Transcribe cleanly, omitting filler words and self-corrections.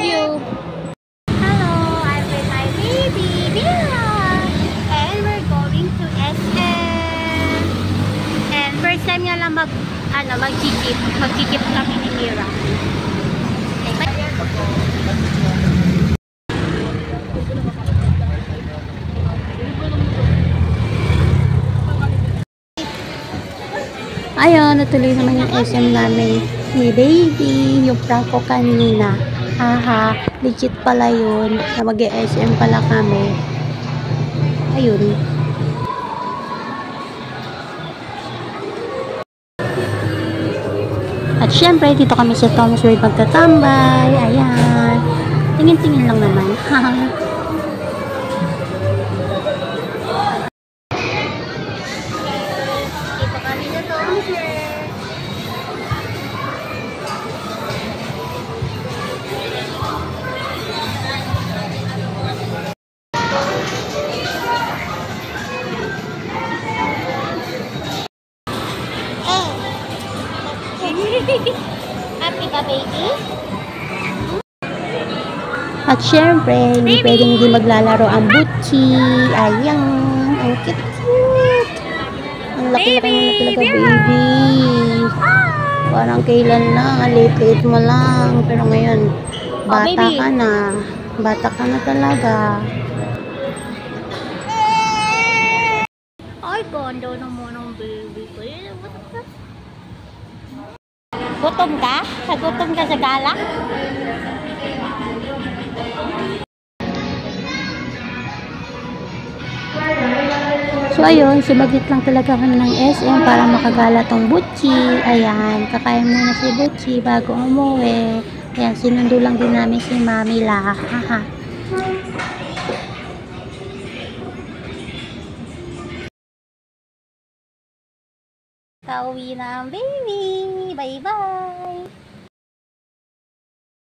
you. Hello, I'm with my baby, Mira. And we're going to SM. And first time nga lang mag-jeep. Mag-jeep kami ni Mira. Okay, Ayun, natuloy naman yung SM namin ni baby. Yung prank ko kanina. Haha, legit pala yun. Na mag-SM pala kami. Ayun. At syempre, dito kami sa Thomas Wade magtatambay. Ayan. Tingin-tingin lang naman. Haha. dito kami na to. Happy ka, baby? At syempre, hindi pwedeng hindi maglalaro ang butchi. Ayan. Ang cute. Ang laki-laki mo na talaga, baby. Parang kailan lang. Late-late mo lang. Pero ngayon, bata ka na. Bata ka na talaga. Ay, ganda naman ng baby ko. Gutom ka? Nagutom ka sa gala? So ayun, sumaglit lang talaga kami ng SM para makagala tong butchi. Ayan, kakain muna si butchi bago umuwi. Ayan, sinundo lang din namin si Mami La. Haha. Kauwi na ang baby. Bye-bye.